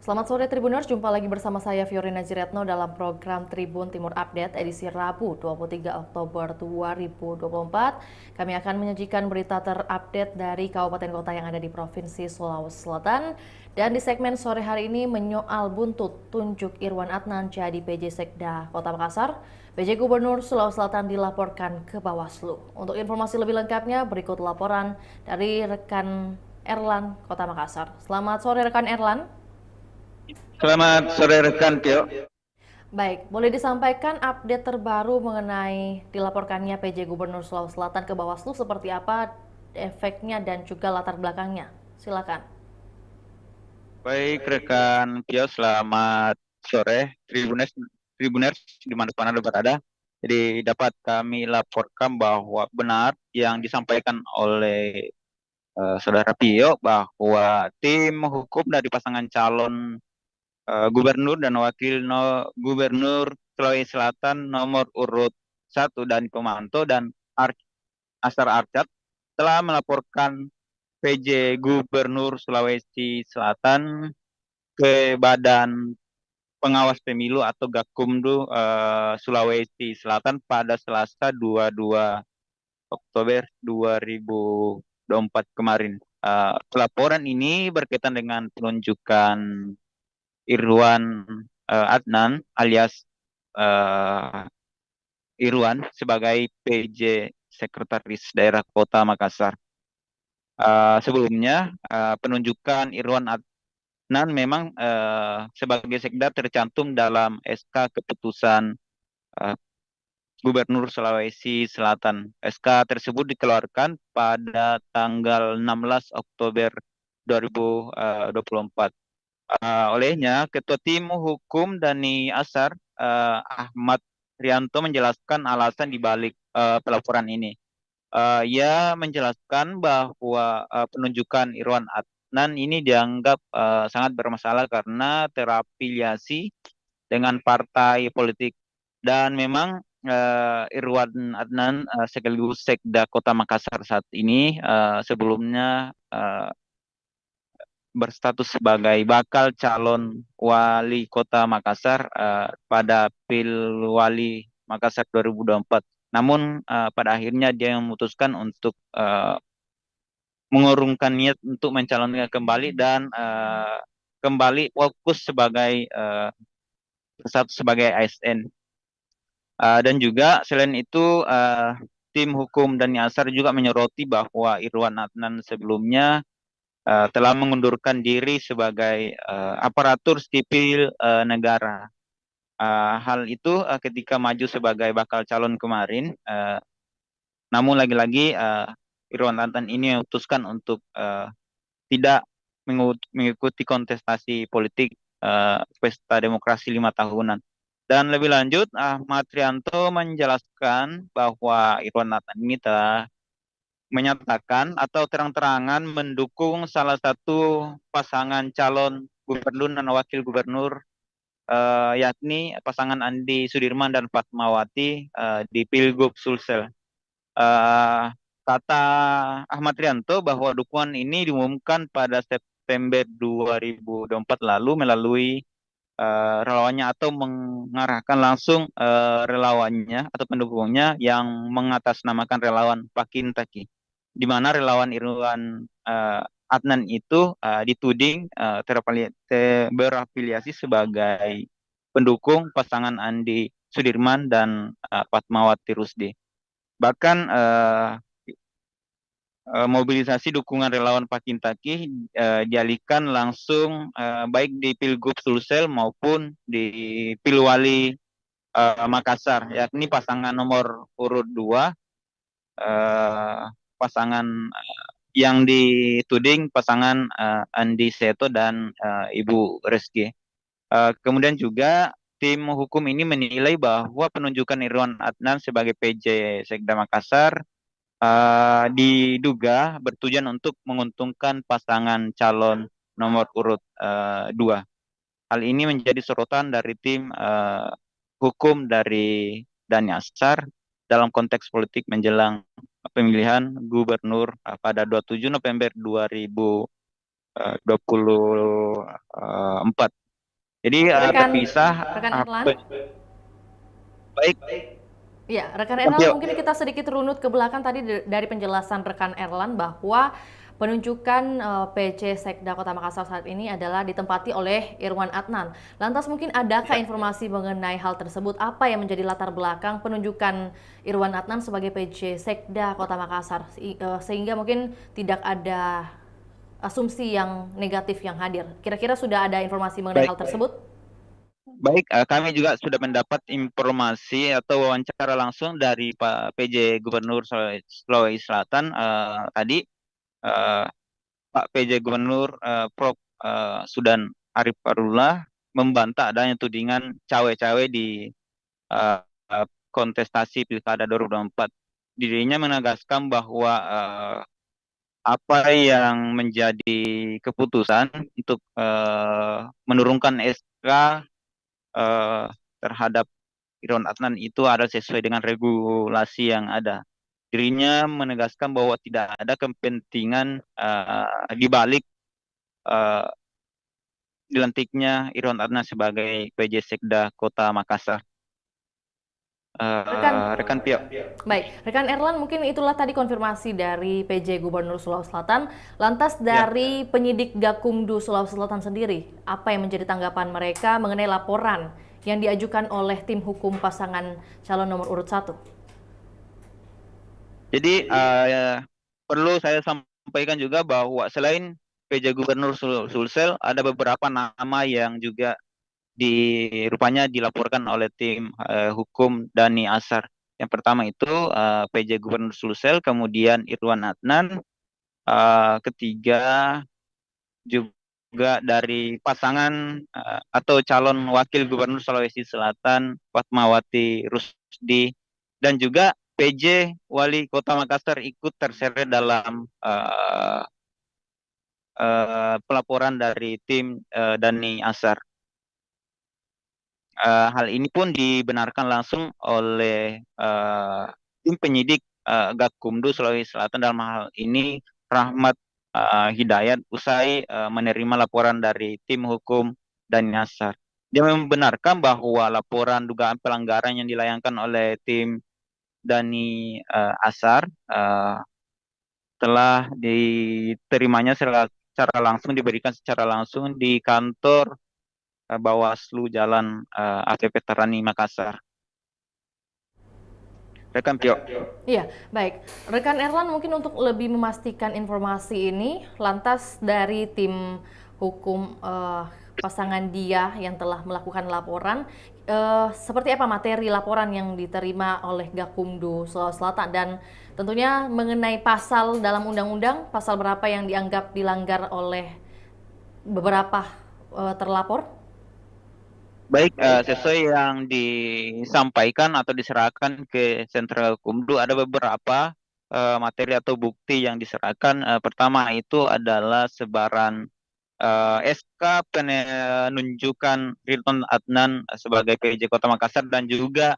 Selamat sore Tribuners, jumpa lagi bersama saya Fiorina Jiretno dalam program Tribun Timur Update edisi Rabu 23 Oktober 2024. Kami akan menyajikan berita terupdate dari kabupaten kota yang ada di Provinsi Sulawesi Selatan. Dan di segmen sore hari ini menyoal buntut tunjuk Irwan Adnan jadi PJ Sekda Kota Makassar. PJ Gubernur Sulawesi Selatan dilaporkan ke Bawaslu. Untuk informasi lebih lengkapnya berikut laporan dari rekan Erlan Kota Makassar. Selamat sore rekan Erlan. Selamat sore rekan Tio. Baik, boleh disampaikan update terbaru mengenai dilaporkannya PJ Gubernur Sulawesi Selatan ke Bawaslu seperti apa efeknya dan juga latar belakangnya? Silakan. Baik rekan Tio, selamat sore Tribuners di mana Anda berada. Jadi dapat kami laporkan bahwa benar yang disampaikan oleh Saudara Pio bahwa tim hukum dari pasangan calon gubernur dan wakil gubernur Sulawesi Selatan nomor urut 1 dan Komanto dan Asar Arcat telah melaporkan PJ Gubernur Sulawesi Selatan ke Badan Pengawas Pemilu atau Gakumdu Sulawesi Selatan pada Selasa 22 Oktober 2024 kemarin. Laporan ini berkaitan dengan penunjukan Irwan Adnan alias uh, Irwan sebagai PJ Sekretaris Daerah Kota Makassar. Sebelumnya penunjukan Irwan Adnan memang sebagai sekda tercantum dalam SK keputusan eh, Gubernur Sulawesi Selatan. SK tersebut dikeluarkan pada tanggal 16 Oktober 2024. Olehnya, Ketua Tim Hukum Dani Asar Ahmad Rianto menjelaskan alasan dibalik pelaporan ini. Ia menjelaskan bahwa penunjukan Irwan Adnan ini dianggap sangat bermasalah karena terafiliasi dengan partai politik dan memang Irwan Adnan sekaligus Sekda Kota Makassar saat ini sebelumnya berstatus sebagai bakal calon wali kota Makassar pada Pilwali Makassar 2024. Namun pada akhirnya dia memutuskan untuk mengurungkan niat untuk mencalonkan kembali dan kembali fokus sebagai sebagai ASN. Dan juga selain itu tim hukum dan Asar juga menyoroti bahwa Irwan Adnan sebelumnya telah mengundurkan diri sebagai aparatur sipil negara. Hal itu ketika maju sebagai bakal calon kemarin, namun lagi-lagi Irwan Adnan ini memutuskan untuk tidak mengikuti kontestasi politik pesta demokrasi 5 tahunan. Dan lebih lanjut, Ahmad Rianto menjelaskan bahwa Irwan Adnan ini telah menyatakan atau terang-terangan mendukung salah satu pasangan calon gubernur dan wakil gubernur yakni pasangan Andi Sudirman dan Fatmawati di Pilgub Sulsel. Eh, Kata Ahmad Rianto bahwa dukungan ini diumumkan pada September 2024 lalu melalui relawannya atau mengarahkan langsung relawannya atau pendukungnya yang mengatasnamakan relawan Pakintaki, di mana relawan Irwan Adnan itu dituding berafiliasi sebagai pendukung pasangan Andi Sudirman dan Fatmawati Rusdi. Bahkan mobilisasi dukungan relawan Pakintaki dialihkan langsung baik di Pilgub Sulsel maupun di Pilwali Makassar, yakni pasangan nomor urut 2, pasangan yang dituding pasangan Andi Seto dan Ibu Reski. Kemudian juga tim hukum ini menilai bahwa penunjukan Irwan Adnan sebagai PJ Sekda Makassar diduga bertujuan untuk menguntungkan pasangan calon nomor urut 2. Hal ini menjadi sorotan dari tim hukum dari Dani Asar dalam konteks politik menjelang pemilihan gubernur pada 27 November 2024 2024. Jadi Oke, rekan terpisah. rekan uh, Erlan. pe- Baik, Ya, rekan rekan Erlan Tio. mungkin kita sedikit runut ke belakang tadi dari penjelasan rekan Erlan bahwa penunjukan PC Sekda Kota Makassar saat ini adalah ditempati oleh Irwan Adnan. Lantas mungkin adakah Ya. informasi mengenai hal tersebut? Apa yang menjadi latar belakang penunjukan Irwan Adnan sebagai PC Sekda Kota Makassar sehingga mungkin tidak ada asumsi yang negatif yang hadir. Kira-kira sudah ada informasi mengenai Baik, hal tersebut? baik. Kami juga sudah mendapat informasi atau wawancara langsung dari Pak PJ Gubernur Sulawesi Selatan tadi. eh, Pak PJ Gubernur Prof. Sudan Arif Farullah membantah adanya tudingan cawe-cawe di eh, eh, kontestasi Pilkada 2024. Dirinya menegaskan bahwa apa yang menjadi keputusan untuk menurunkan SK eh, terhadap Irwan Adnan itu ada sesuai dengan regulasi yang ada. Dirinya menegaskan bahwa tidak ada kepentingan di balik eh, dilantiknya Irwan Adnan sebagai PJ Sekda Kota Makassar. Rekan, Rekan Pio. baik, rekan Erlan mungkin itulah tadi konfirmasi dari PJ Gubernur Sulawesi Selatan. Lantas Ya. dari penyidik Gakumdu Sulawesi Selatan sendiri, apa yang menjadi tanggapan mereka mengenai laporan yang diajukan oleh tim hukum pasangan calon nomor urut 1? Jadi perlu saya sampaikan juga bahwa selain PJ Gubernur Sulsel, ada beberapa nama yang juga rupanya dilaporkan oleh tim hukum Dani Asar. Yang pertama itu PJ Gubernur Sulsel, kemudian Irwan Adnan, ketiga juga dari pasangan atau calon wakil gubernur Sulawesi Selatan Fatmawati Rusdi, dan juga PJ Wali Kota Makassar ikut terseret dalam pelaporan dari tim Dani Asar. Hal ini pun dibenarkan langsung oleh tim penyidik Gakumdu Sulawesi Selatan, dalam hal ini Rahmat Hidayat, usai menerima laporan dari tim hukum dan Yasar. Dia membenarkan bahwa laporan dugaan pelanggaran yang dilayangkan oleh tim Dani Asar telah diterimanya secara langsung, diberikan secara langsung di kantor Bawaslu Jalan APP Terani Makassar. Rekan Pio. Iya, baik. Rekan Erlan mungkin untuk lebih memastikan informasi ini, lantas dari tim hukum pasangan dia yang telah melakukan laporan, seperti apa materi laporan yang diterima oleh Gakumdu Sulawesi Selatan dan tentunya mengenai pasal dalam undang-undang, pasal berapa yang dianggap dilanggar oleh beberapa terlapor? Baik, sesuai yang disampaikan atau diserahkan ke Sentral Kumdu, ada beberapa materi atau bukti yang diserahkan. Pertama itu adalah sebaran SK penunjukan Ridwan Adnan sebagai PJ Kota Makassar, dan juga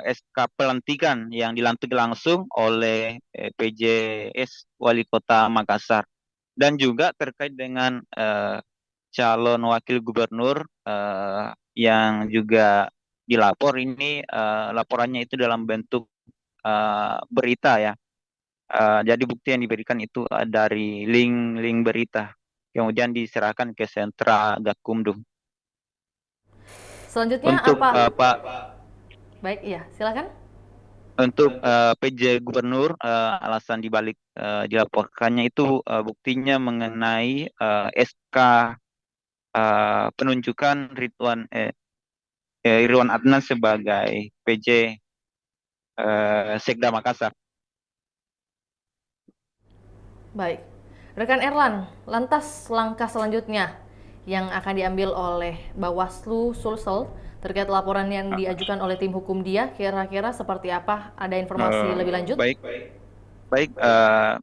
SK pelantikan yang dilantik langsung oleh PJS Wali Kota Makassar, dan juga terkait dengan calon wakil gubernur yang juga dilapor ini, laporannya itu dalam bentuk berita ya. Jadi bukti yang diberikan itu dari link berita, kemudian diserahkan ke sentra Gakumdu. Selanjutnya Untuk apa? Pak Baik, iya, silakan. Untuk PJ Gubernur, alasan dibalik dilaporkannya itu buktinya mengenai SK penunjukan Ridwan Adnan sebagai PJ Sekda Makassar. Baik. Rekan Erlan, lantas langkah selanjutnya yang akan diambil oleh Bawaslu Sulsel terkait laporan yang diajukan oleh tim hukum dia, kira-kira seperti apa? Ada informasi Eh, lebih lanjut? baik, baik.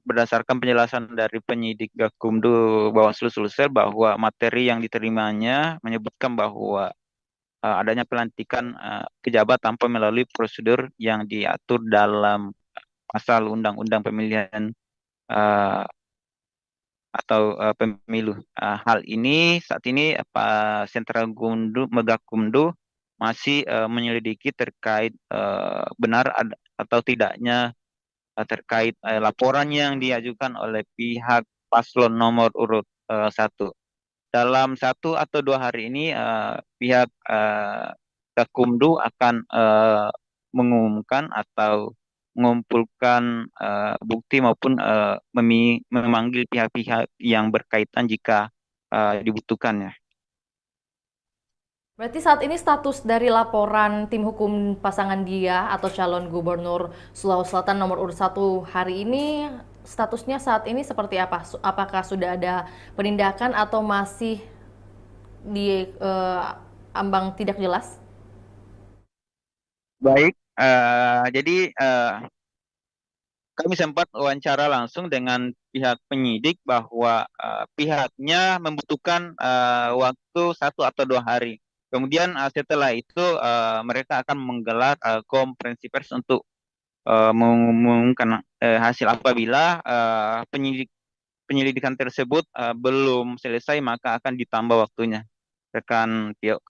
Berdasarkan penjelasan dari penyidik Gakumdu Bawaslu Sulsel, bahwa materi yang diterimanya menyebutkan bahwa adanya pelantikan pejabat tanpa melalui prosedur yang diatur dalam pasal Undang-Undang Pemilihan atau pemilu. Hal ini saat ini Sentra Megakumdu masih menyelidiki terkait benar atau tidaknya terkait laporan yang diajukan oleh pihak paslon nomor urut 1. Dalam 1 atau 2 hari ini pihak Gakumdu akan mengumumkan atau mengumpulkan bukti maupun memanggil pihak-pihak yang berkaitan jika dibutuhkannya. Berarti saat ini status dari laporan tim hukum pasangan dia atau calon gubernur Sulawesi Selatan nomor urut 1 hari ini statusnya saat ini seperti apa? Apakah sudah ada penindakan atau masih di ambang tidak jelas? Baik, jadi kami sempat wawancara langsung dengan pihak penyidik bahwa pihaknya membutuhkan waktu 1 atau 2 hari. Kemudian setelah itu mereka akan menggelar konferensi pers untuk mengumumkan hasil. Apabila penyelidikan tersebut belum selesai, maka akan ditambah waktunya. Rekan Tio.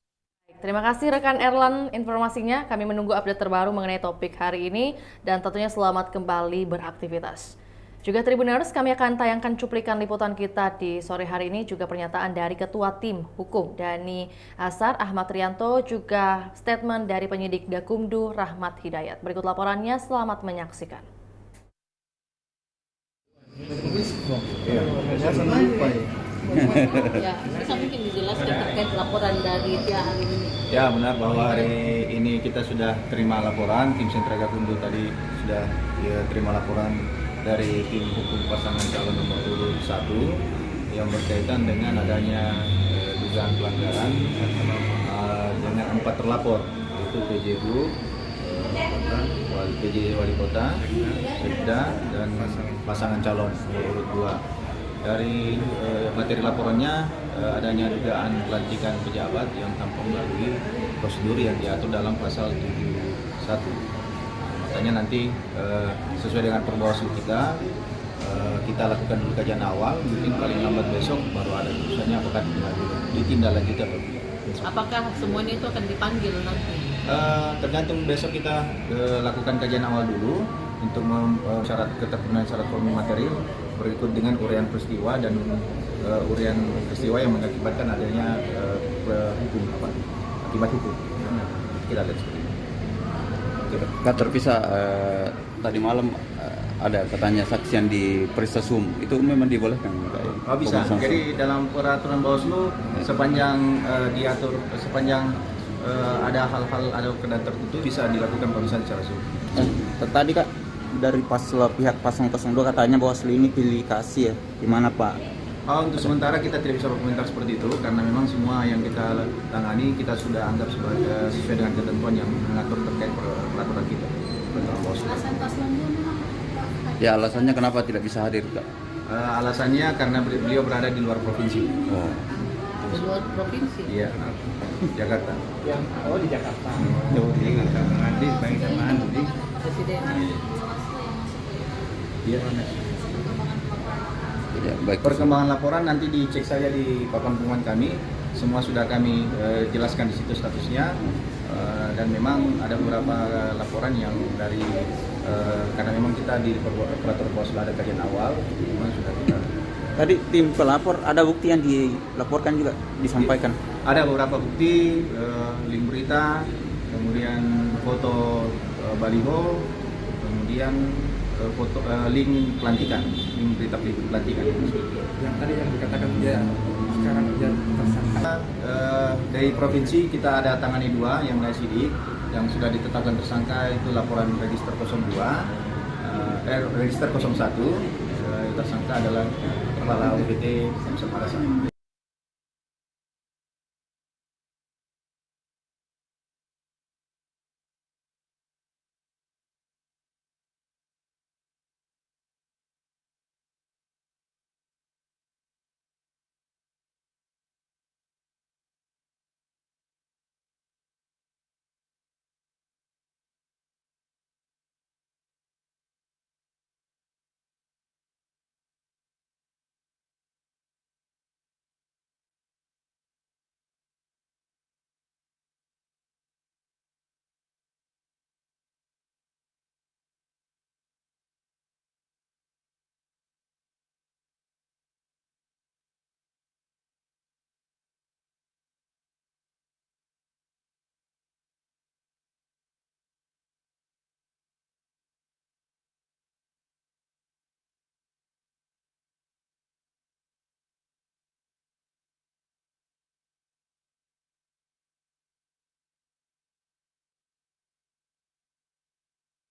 Terima kasih rekan Erlan informasinya. Kami menunggu update terbaru mengenai topik hari ini dan tentunya selamat kembali beraktivitas. Juga Tribuners, kami akan tayangkan cuplikan liputan kita di sore hari ini, juga pernyataan dari Ketua Tim Hukum Dhani Azhar Ahmad Rianto, juga statement dari penyidik Gakumdu Rahmat Hidayat. Berikut laporannya, selamat menyaksikan. Ya, bisa mungkin dijelaskan terkait laporan dari dia hari ini. Ya, benar bahwa hari ini kita sudah terima laporan, tim Sentra Gakumdu tadi sudah terima laporan dari tim hukum pasangan calon nomor urut 1 yang berkaitan dengan adanya dugaan pelanggaran dengan 4 terlapor, yaitu PJ Group, PJ Wali Kota, Sekda, dan pasangan calon nomor urut 2. Dari materi laporannya adanya dugaan pelantikan pejabat yang tanpa melalui prosedur yang diatur dalam pasal 71. Makanya nanti sesuai dengan perbawaslu kita lakukan dulu kajian awal, mungkin paling lambat besok baru ada keputusannya apakah ditindaklanjuti atau tidak. Apakah semuanya itu akan dipanggil nanti? Tergantung besok kita lakukan kajian awal dulu untuk syarat keterpenuhan syarat formil material berikut dengan uraian peristiwa dan uraian peristiwa yang mengakibatkan adanya akibat hukum. Kita lihat seperti itu. Kak terpisah tadi malam ada katanya saksian di periksa Zoom, itu memang dibolehkan? Oh bisa. Jadi dalam peraturan Bawaslu sepanjang diatur ada hal-hal ada keadaan tertentu bisa dilakukan pemeriksaan secara Zoom. Tadi Kak dari pihak 002 katanya Bawaslu ini pilih kasih ya, gimana Pak? Untuk sementara kita tidak bisa berkomentar seperti itu karena memang semua yang kita tangani kita sudah anggap sebagai sesuai dengan ketentuan yang mengatur terkait peraturan kita. Ya alasannya kenapa tidak bisa hadir Kak? Alasannya karena beliau berada di luar provinsi. Oh. Di luar provinsi? Iya, Jakarta. Di Jakarta. Nanti baik sama Andi. Presiden. Iya. Ya, baik. Perkembangan laporan nanti dicek saja di papan pengumuman kami. Semua sudah kami jelaskan di situ statusnya. Dan memang ada beberapa laporan yang dari karena memang kita di peraturan Bawaslu ada kajian awal, memang sudah kita. Tadi tim pelapor ada bukti yang dilaporkan juga disampaikan. Ada beberapa bukti, link berita, kemudian foto baliho, kemudian foto link pelantikan, link berita pelantikan. Yang tadi yang dikatakan dia sekarang dia tersangka. Dari provinsi kita ada tangani 2 yang dari sidik yang sudah ditetapkan tersangka itu laporan register 02, register 01. Tersangka adalah kepala UPT Samsul Marasa.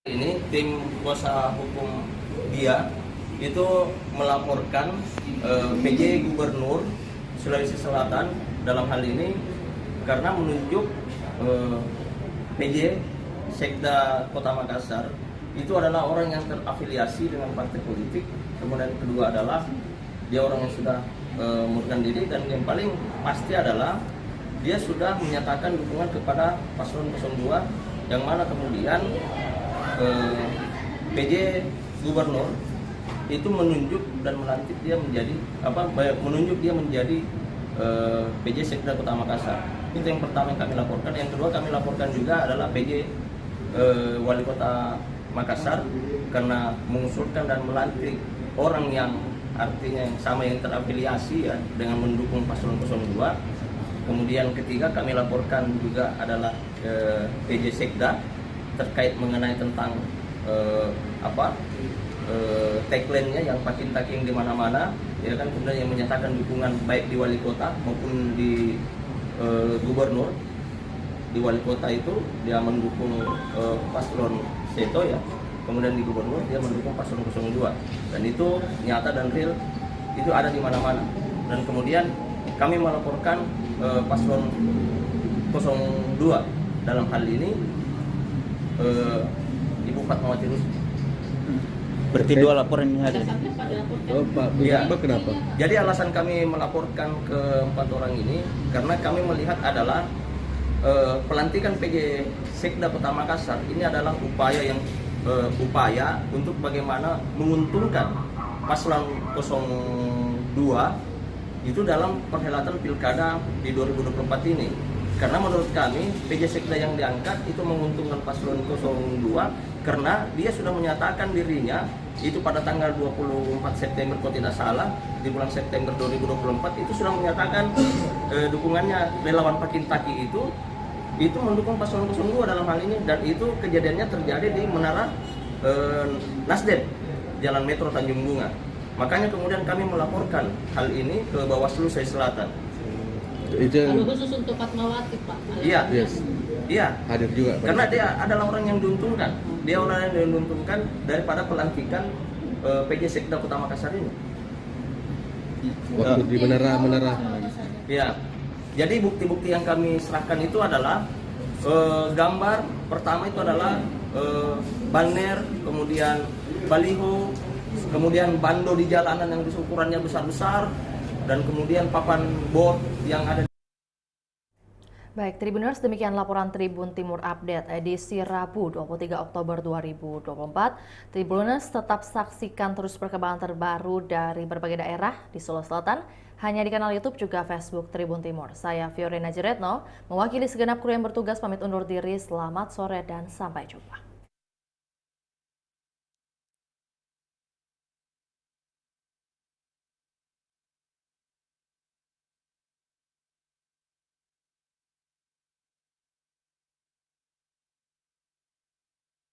Ini tim kuasa hukum dia itu melaporkan PJ Gubernur Sulawesi Selatan dalam hal ini karena menunjuk PJ Sekda Kota Makassar itu adalah orang yang terafiliasi dengan partai politik. Kemudian kedua adalah dia orang yang sudah mengundurkan diri, dan yang paling pasti adalah dia sudah menyatakan dukungan kepada paslon 02, yang mana kemudian PJ Gubernur itu menunjuk dan melantik dia menjadi PJ Sekda Kota Makassar. Itu yang pertama yang kami laporkan. Yang kedua kami laporkan juga adalah PJ Wali Kota Makassar karena mengusulkan dan melantik orang yang artinya yang sama, yang terafiliasi ya dengan mendukung paslon 02. Kemudian ketiga kami laporkan juga adalah PJ Sekda terkait mengenai tentang tagline-nya yang taking di mana-mana, ya kan, kemudian yang menyatakan dukungan baik di wali kota maupun di gubernur. Di wali kota itu dia mendukung paslon Seto ya, kemudian di gubernur dia mendukung paslon 02, dan itu nyata dan real, itu ada di mana-mana. Dan kemudian kami melaporkan paslon 02 dalam hal ini Ibu Fatmawati Rusdi. Berarti dua laporan ini hadir. Oh, Pak, Ya. kenapa? Jadi alasan kami melaporkan ke 4 orang ini karena kami melihat adalah pelantikan PJ Sekda Kota Makassar ini adalah upaya untuk bagaimana menguntungkan paslon 02 itu dalam perhelatan pilkada di 2024 ini. Karena menurut kami PJ Sekda yang diangkat itu menguntungkan paslon 02 karena dia sudah menyatakan dirinya itu pada tanggal 24 September kalau tidak salah, di bulan September 2024 itu sudah menyatakan dukungannya relawan Pakintaki itu mendukung paslon 02 dalam hal ini, dan itu kejadiannya terjadi di Menara Nasdem, Jalan Metro Tanjung Bunga. Makanya kemudian kami melaporkan hal ini ke Bawaslu Sulawesi Selatan. Kalau khusus untuk Fatmawati, Pak. Iya. Yes. Iya. Hadir juga. Pak. Karena dia adalah orang yang diuntungkan. Dia orang yang diuntungkan daripada pelantikan PJ Sekda Kota Makassar ini. Waktu di menara. Ya. Jadi bukti-bukti yang kami serahkan itu adalah gambar pertama itu adalah banner, kemudian baliho, kemudian bando di jalanan yang ukurannya besar-besar, dan kemudian papan board yang ada. Baik, Tribuners, demikian laporan Tribun Timur Update edisi Rabu 23 Oktober 2024. Tribuners, tetap saksikan terus perkembangan terbaru dari berbagai daerah di Sulawesi Selatan hanya di kanal YouTube juga Facebook Tribun Timur. Saya Fiorina Jiretno, mewakili segenap kru yang bertugas pamit undur diri. Selamat sore dan sampai jumpa.